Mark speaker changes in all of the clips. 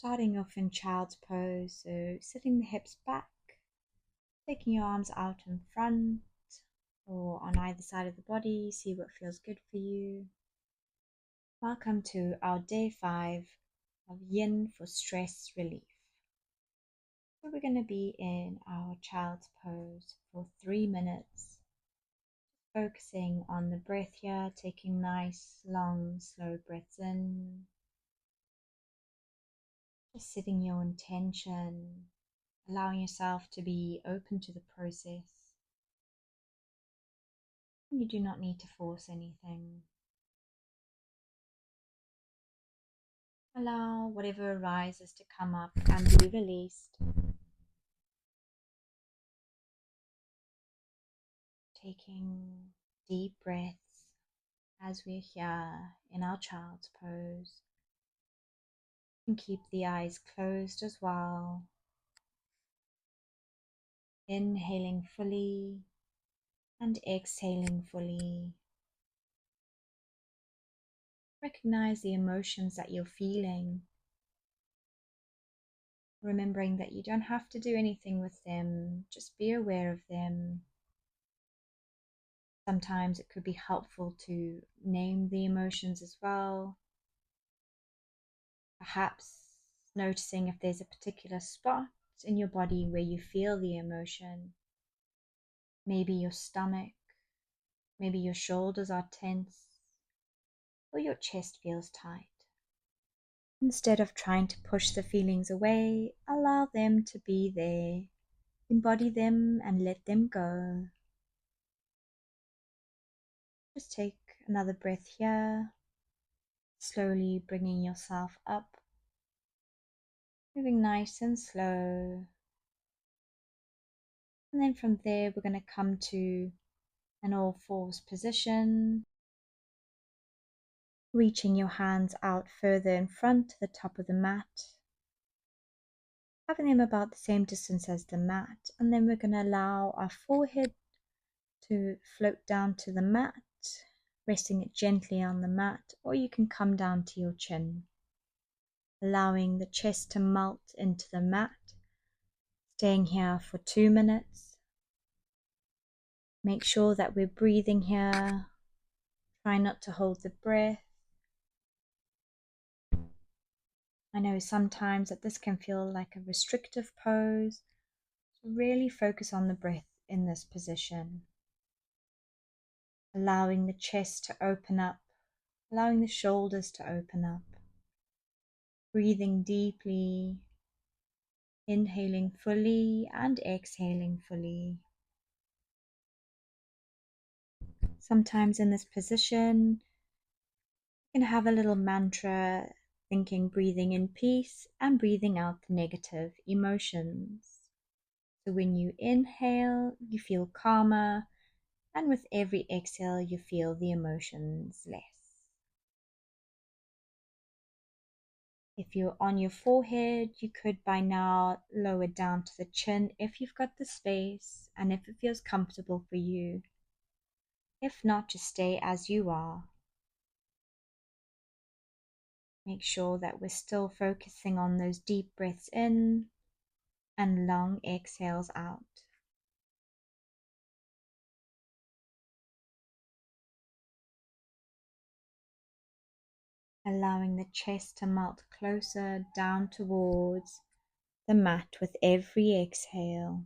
Speaker 1: Starting off in child's pose, so sitting the hips back, taking your arms out in front or on either side of the body, see what feels good for you. Welcome to our day 5 of Yin for stress relief. So we're going to be in our child's pose for 3 minutes, focusing on the breath here, taking nice, long, slow breaths in. Just setting your intention, allowing yourself to be open to the process. You do not need to force anything. Allow whatever arises to come up and be released. Taking deep breaths as we're here in our child's pose. And keep the eyes closed as well. Inhaling fully and exhaling fully. Recognize the emotions that you're feeling. Remembering that you don't have to do anything with them, just be aware of them. Sometimes it could be helpful to name the emotions as well. Perhaps noticing if there's a particular spot in your body where you feel the emotion. Maybe your stomach, maybe your shoulders are tense, or your chest feels tight. Instead of trying to push the feelings away, allow them to be there. Embody them and let them go. Just take another breath here, slowly bringing yourself up, moving nice and slow. And then from there, we're going to come to an all fours position, reaching your hands out further in front to the top of the mat, having them about the same distance as the mat. And then we're going to allow our forehead to float down to the mat, resting it gently on the mat, or you can come down to your chin, allowing the chest to melt into the mat, staying here for 2 minutes. Make sure that we're breathing here. Try not to hold the breath. I know sometimes that this can feel like a restrictive pose, so really focus on the breath in this position. Allowing the chest to open up, allowing the shoulders to open up. Breathing deeply, inhaling fully and exhaling fully. Sometimes in this position, you can have a little mantra, thinking breathing in peace and breathing out the negative emotions. So when you inhale, you feel calmer, and with every exhale, you feel the emotions less. If you're on your forehead, you could by now lower down to the chin if you've got the space and if it feels comfortable for you. If not, just stay as you are. Make sure that we're still focusing on those deep breaths in and long exhales out. Allowing the chest to melt closer down towards the mat with every exhale.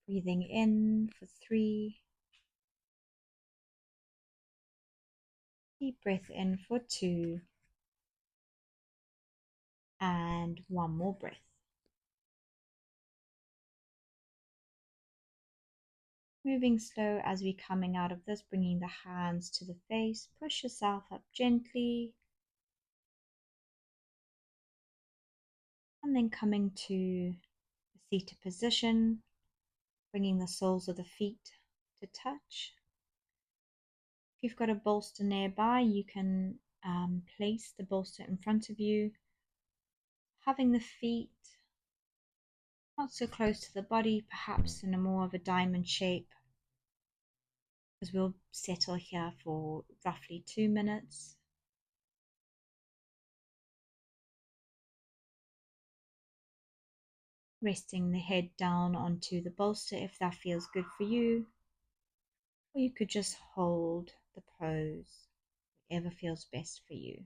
Speaker 1: Breathing in for 3. Deep breath in for 2. And 1 more breath. Moving slow as we're coming out of this, bringing the hands to the face. Push yourself up gently. And then coming to a seated position, bringing the soles of the feet to touch. If you've got a bolster nearby, you can place the bolster in front of you, having the feet not so close to the body, perhaps in a more of a diamond shape, as we'll settle here for roughly 2 minutes. Resting the head down onto the bolster if that feels good for you, or you could just hold the pose, whatever feels best for you.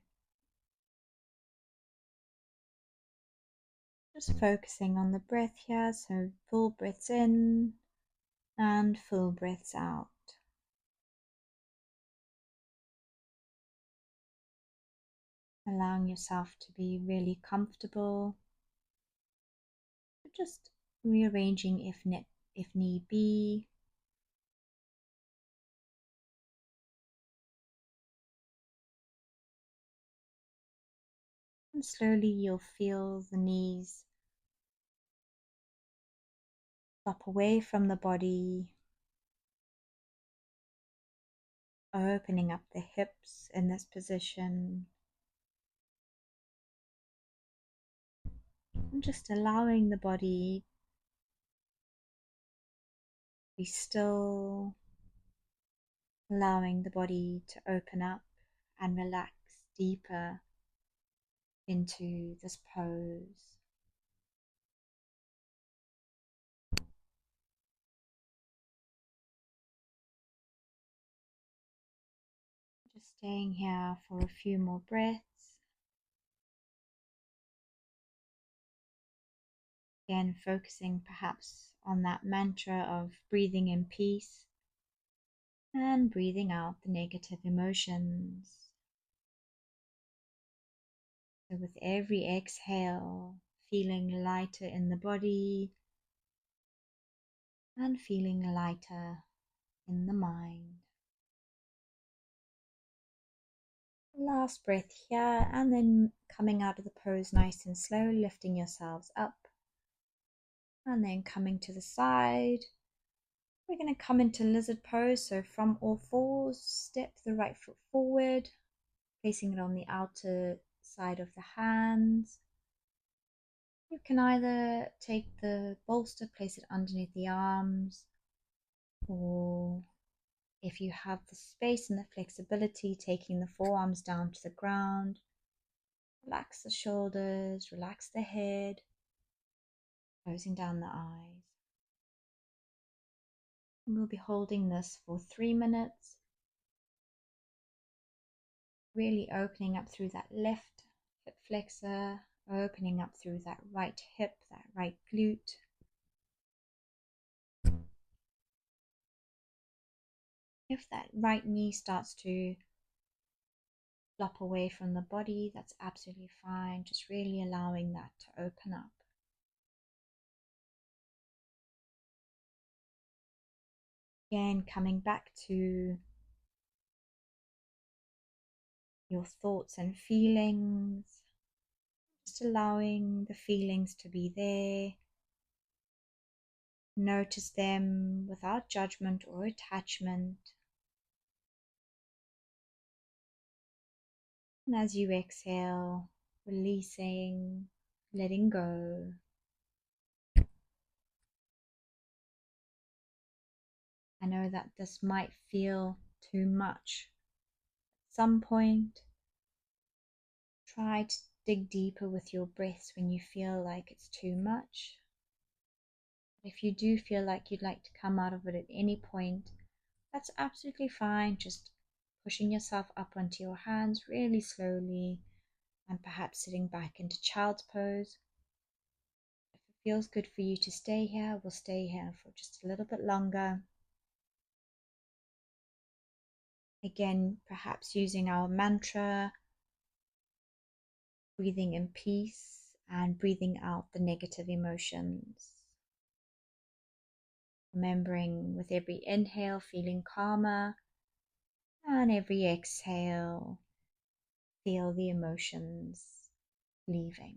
Speaker 1: Just focusing on the breath here, so full breaths in and full breaths out. Allowing yourself to be really comfortable, just rearranging if need be. And slowly you'll feel the knees drop away from the body, opening up the hips in this position, and just allowing the body to be still, allowing the body to open up and relax deeper into this pose. Just staying here for a few more breaths. Again, focusing perhaps on that mantra of breathing in peace and breathing out the negative emotions. So with every exhale, feeling lighter in the body and feeling lighter in the mind. Last breath here, and then coming out of the pose nice and slow, lifting yourselves up, and then coming to the side. We're going to come into lizard pose, so from all fours, step the right foot forward, placing it on the outer side of the hands. You can either take the bolster, place it underneath the arms, or if you have the space and the flexibility, taking the forearms down to the ground. Relax the shoulders, relax the head, closing down the eyes. And we'll be holding this for 3 minutes, really opening up through that left hip flexor, opening up through that right hip, that right glute. If that right knee starts to flop away from the body, that's absolutely fine. Just really allowing that to open up. Again, coming back to your thoughts and feelings, just allowing the feelings to be there. Notice them without judgment or attachment. And as you exhale, releasing, letting go. I know that this might feel too much. At some point, try to dig deeper with your breaths when you feel like it's too much. If you do feel like you'd like to come out of it at any point, that's absolutely fine. Just pushing yourself up onto your hands really slowly and perhaps sitting back into child's pose. If it feels good for you to stay here, we'll stay here for just a little bit longer. Again, perhaps using our mantra, breathing in peace and breathing out the negative emotions. Remembering with every inhale, feeling calmer, and every exhale, feel the emotions leaving.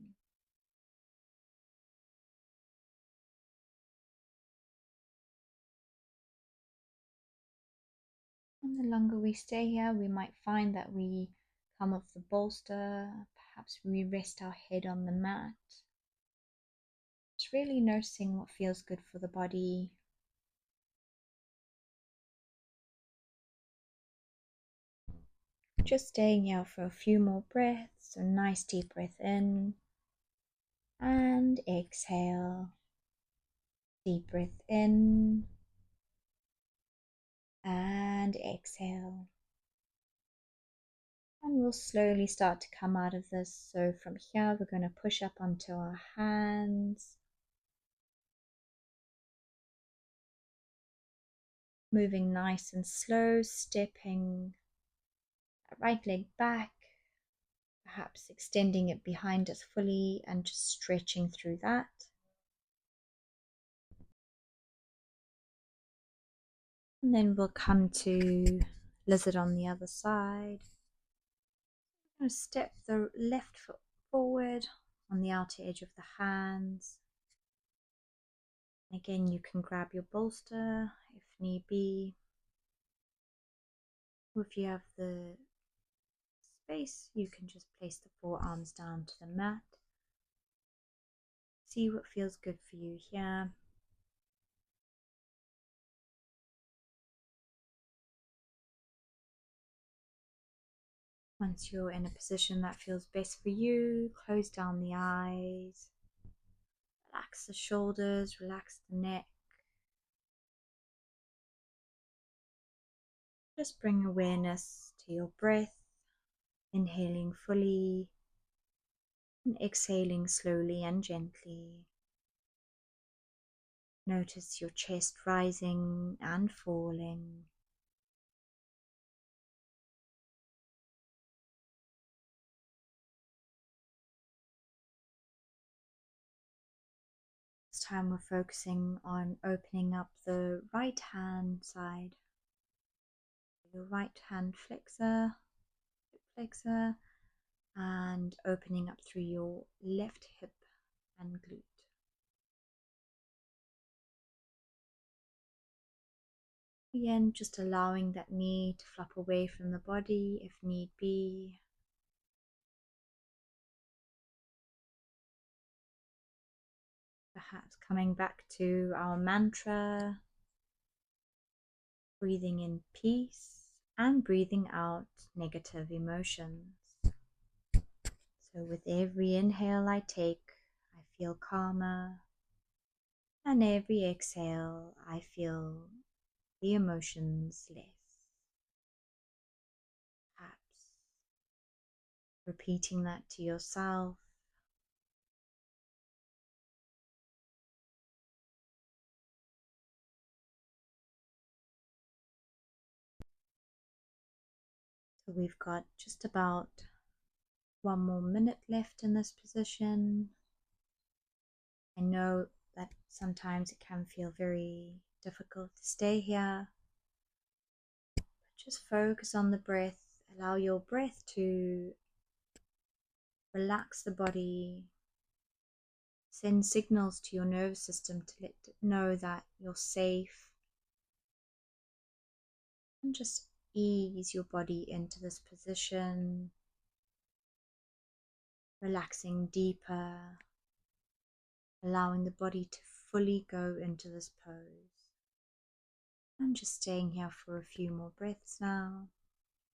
Speaker 1: And the longer we stay here, we might find that we come off the bolster, perhaps we rest our head on the mat. Just really noticing what feels good for the body. Just staying here for a few more breaths, a nice deep breath in and exhale. Deep breath in and exhale. And we'll slowly start to come out of this. So from here, we're going to push up onto our hands, moving nice and slow, stepping that right leg back, perhaps extending it behind us fully and just stretching through that. And then we'll come to lizard on the other side. I'm going to step the left foot forward on the outer edge of the hands. Again, you can grab your bolster if need be. Or if you have the space, you can just place the forearms down to the mat. See what feels good for you here. Once you're in a position that feels best for you, close down the eyes, relax the shoulders, relax the neck. Just bring awareness to your breath, inhaling fully and exhaling slowly and gently. Notice your chest rising and falling. This time we're focusing on opening up the right hand side. Your right hand flexor, and opening up through your left hip and glute. Again, just allowing that knee to flop away from the body if need be. Perhaps coming back to our mantra, breathing in peace and breathing out negative emotions. So with every inhale I take, I feel calmer, and every exhale I feel the emotions less. Perhaps repeating that to yourself. So we've got just about 1 more minute left in this position. I know that sometimes it can feel very difficult to stay here, but just focus on the breath. Allow your breath to relax the body, send signals to your nervous system to let it know that you're safe, and just ease your body into this position, relaxing deeper, allowing the body to fully go into this pose. And just staying here for a few more breaths now.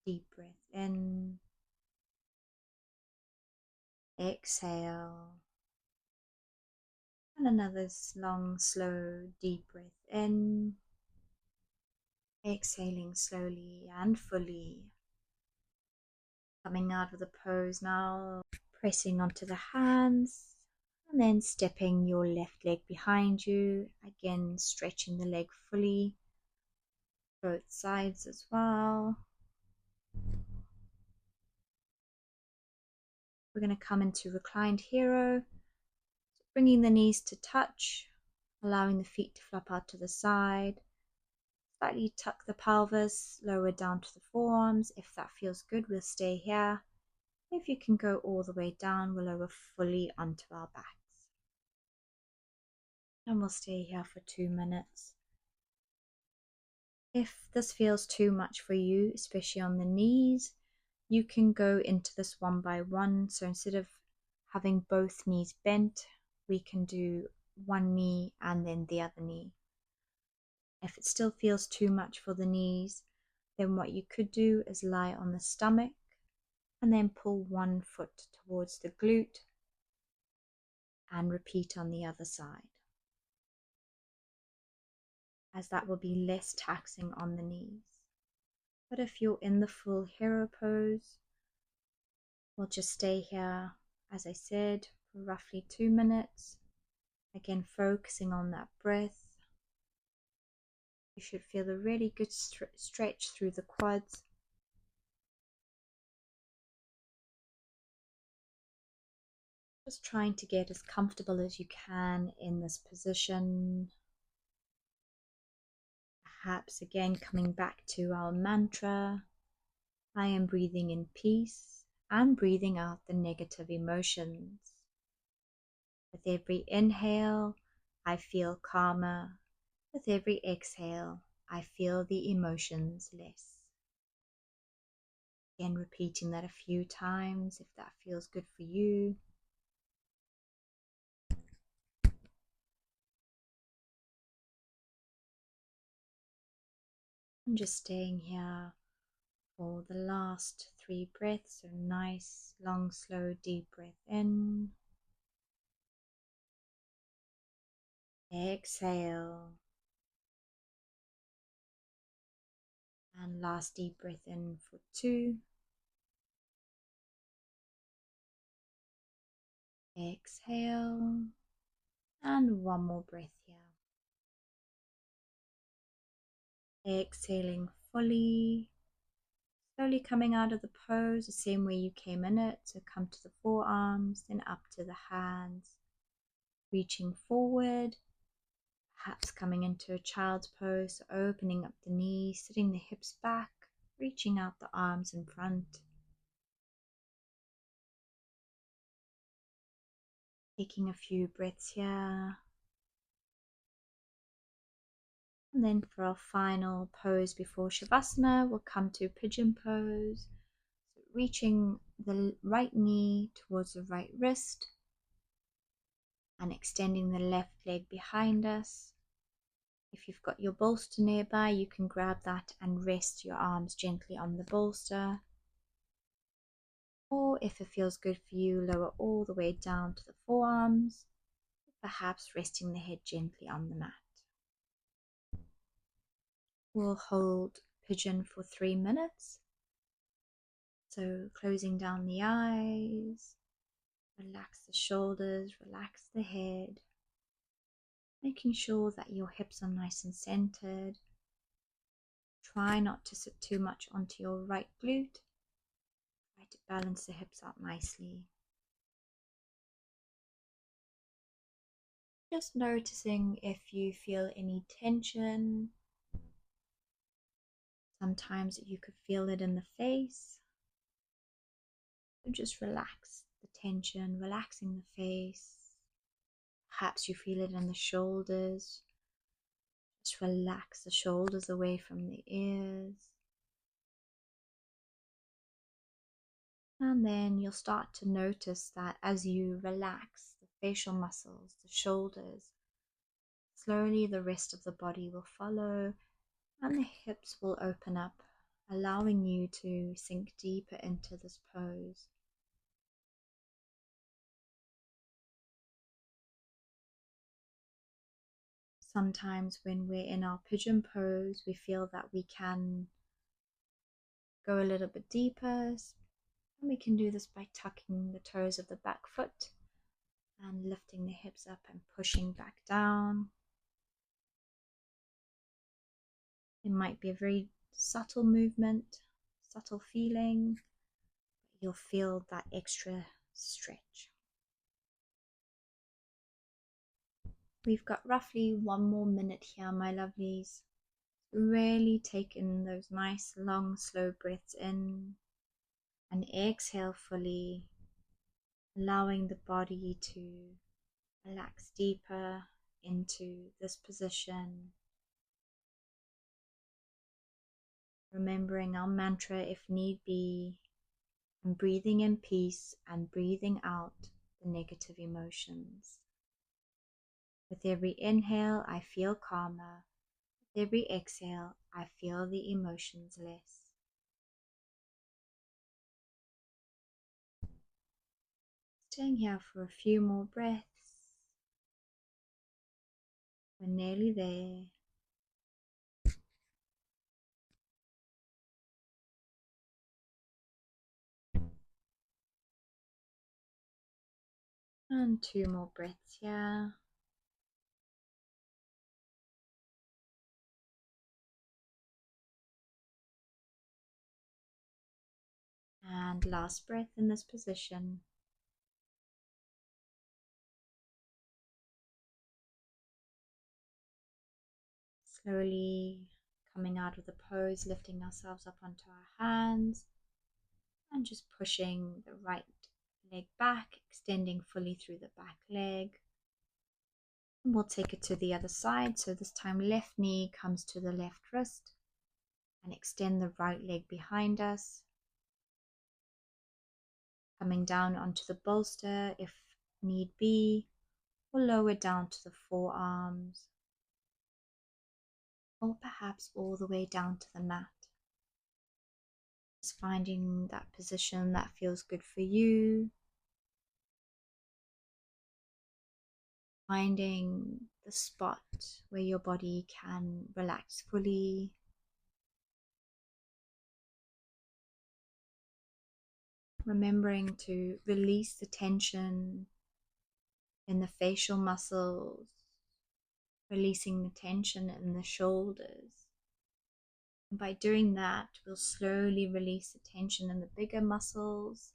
Speaker 1: Deep breath in, exhale, and another long, slow, deep breath in, exhaling slowly and fully. Coming out of the pose now, pressing onto the hands, and then stepping your left leg behind you, again stretching the leg fully, both sides as well. We're going to come into reclined hero, bringing the knees to touch, allowing the feet to flop out to the side. Slightly tuck the pelvis, lower down to the forearms. If that feels good, we'll stay here. If you can go all the way down, we'll lower fully onto our backs. And we'll stay here for 2 minutes. If this feels too much for you, especially on the knees, you can go into this one by one. So instead of having both knees bent, we can do one knee and then the other knee. If it still feels too much for the knees, then what you could do is lie on the stomach and then pull one foot towards the glute and repeat on the other side. as that will be less taxing on the knees. But if you're in the full hero pose, we'll just stay here, as I said, for roughly 2 minutes. Again, focusing on that breath. You should feel a really good stretch through the quads. Just trying to get as comfortable as you can in this position. Perhaps again coming back to our mantra, I am breathing in peace and breathing out the negative emotions. With every inhale, I feel calmer. With every exhale, I feel the emotions less. Again, repeating that a few times if that feels good for you. And just staying here for the last 3 breaths. So nice, long, slow, deep breath in. Exhale. And last deep breath in for 2. Exhale. And one more breath here. Exhaling fully. Slowly coming out of the pose the same way you came in it. So come to the forearms, then up to the hands. Reaching forward. Perhaps coming into a child's pose, so opening up the knees, sitting the hips back, reaching out the arms in front. Taking a few breaths here. And then for our final pose before Shavasana, we'll come to pigeon pose. So reaching the right knee towards the right wrist and extending the left leg behind us. If you've got your bolster nearby, you can grab that and rest your arms gently on the bolster. Or if it feels good for you, lower all the way down to the forearms, perhaps resting the head gently on the mat. We'll hold pigeon for 3 minutes. So closing down the eyes, relax the shoulders, relax the head, making sure that your hips are nice and centered. Try not to sit too much onto your right glute. Try to balance the hips out nicely. Just noticing if you feel any tension. Sometimes you could feel it in the face. So just relax the tension, relaxing the face. Perhaps you feel it in the shoulders. Just relax the shoulders away from the ears. And then you'll start to notice that as you relax the facial muscles, the shoulders, slowly the rest of the body will follow and the hips will open up, allowing you to sink deeper into this pose. Sometimes when we're in our pigeon pose, we feel that we can go a little bit deeper. And we can do this by tucking the toes of the back foot and lifting the hips up and pushing back down. It might be a very subtle movement, subtle feeling, but you'll feel that extra stretch. We've got roughly 1 more minute here, my lovelies. Really take in those nice, long, slow breaths in and exhale fully, allowing the body to relax deeper into this position. Remembering our mantra if need be, and breathing in peace and breathing out the negative emotions. With every inhale, I feel calmer. With every exhale, I feel the emotions less. Staying here for a few more breaths. We're nearly there. And 2 more breaths here. And last breath in this position. Slowly coming out of the pose, lifting ourselves up onto our hands and just pushing the right leg back, extending fully through the back leg. And we'll take it to the other side. So this time left knee comes to the left wrist and extend the right leg behind us. Coming down onto the bolster if need be, or lower down to the forearms, or perhaps all the way down to the mat. Just finding that position that feels good for you. Finding the spot where your body can relax fully. Remembering to release the tension in the facial muscles, releasing the tension in the shoulders. And by doing that, we'll slowly release the tension in the bigger muscles.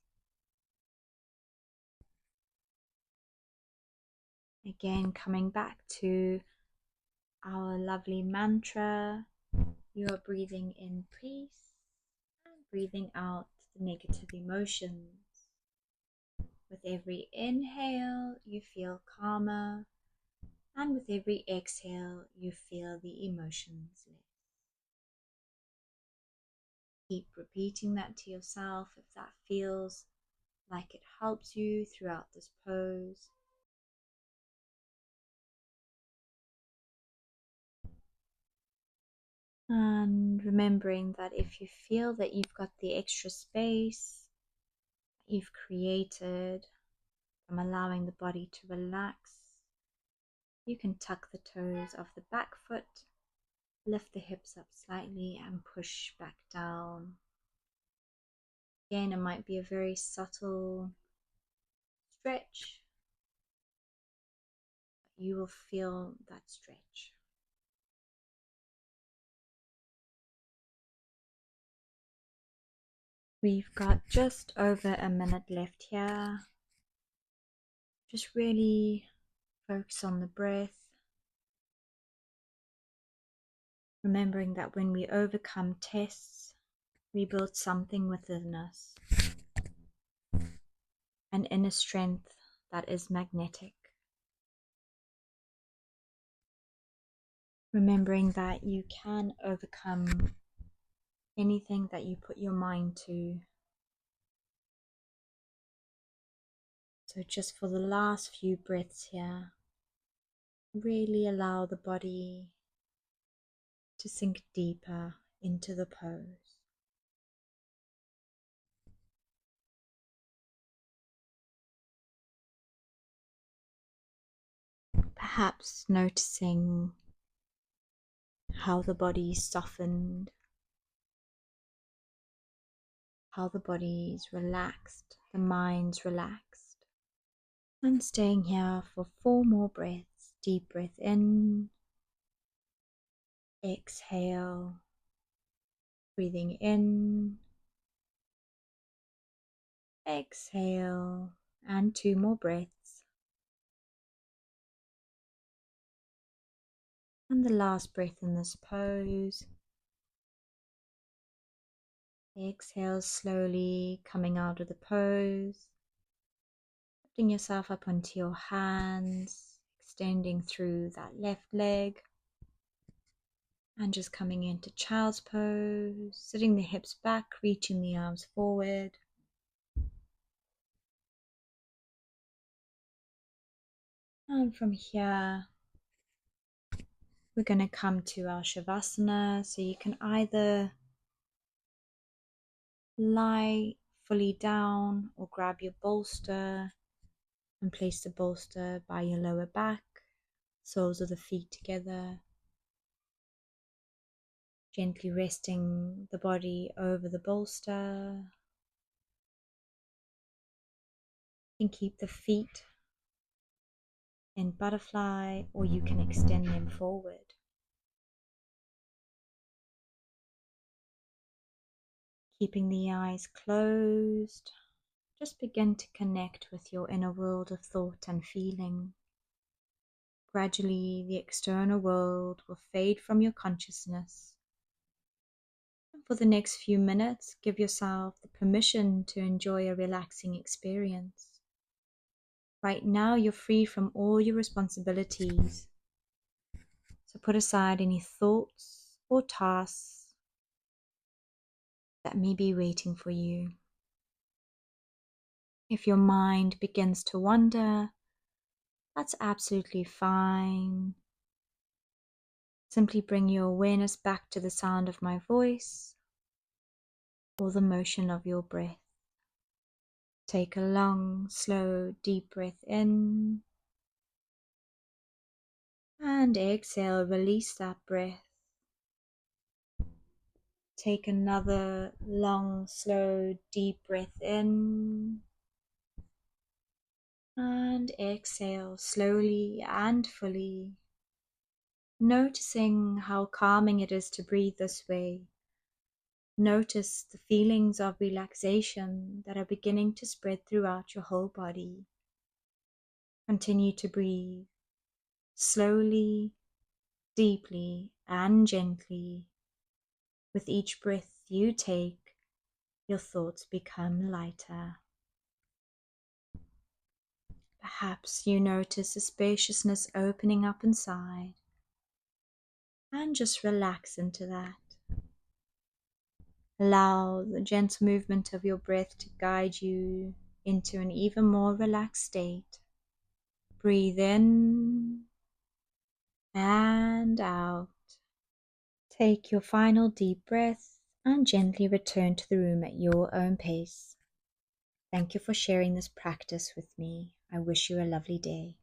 Speaker 1: Again, coming back to our lovely mantra, you are breathing in peace and breathing out the negative emotions. With every inhale, you feel calmer, and with every exhale, you feel the emotions less. Keep repeating that to yourself if that feels like it helps you throughout this pose. And remembering that if you feel that you've got the extra space you've created from allowing the body to relax, you can tuck the toes of the back foot, lift the hips up slightly and push back down. Again, it might be a very subtle stretch, but you will feel that stretch. We've got just over a minute left here. Just really focus on the breath. Remembering that when we overcome tests, we build something within us, an inner strength that is magnetic. Remembering that you can overcome anything that you put your mind to. So just for the last few breaths here, really allow the body to sink deeper into the pose. Perhaps noticing how the body softened, how the body's relaxed, the mind's relaxed. And staying here for 4 more breaths. Deep breath in, exhale, breathing in, exhale, and 2 more breaths. And the last breath in this pose. Exhale slowly, coming out of the pose. Lifting yourself up onto your hands, extending through that left leg. And just coming into child's pose, sitting the hips back, reaching the arms forward. And from here, we're going to come to our Shavasana. So you can either lie fully down or grab your bolster and place the bolster by your lower back, soles of the feet together. Gently resting the body over the bolster. And keep the feet in butterfly, or you can extend them forward. Keeping the eyes closed, just begin to connect with your inner world of thought and feeling. Gradually, the external world will fade from your consciousness. And for the next few minutes, give yourself the permission to enjoy a relaxing experience. Right now, you're free from all your responsibilities. So put aside any thoughts or tasks that may be waiting for you. If your mind begins to wander, that's absolutely fine. Simply bring your awareness back to the sound of my voice or the motion of your breath. Take a long, slow, deep breath in and exhale, release that breath. Take another long, slow, deep breath in and exhale slowly and fully, noticing how calming it is to breathe this way. Notice the feelings of relaxation that are beginning to spread throughout your whole body. Continue to breathe slowly, deeply, and gently. With each breath you take, your thoughts become lighter. Perhaps you notice a spaciousness opening up inside, and just relax into that. Allow the gentle movement of your breath to guide you into an even more relaxed state. Breathe in and out. Take your final deep breath and gently return to the room at your own pace. Thank you for sharing this practice with me. I wish you a lovely day.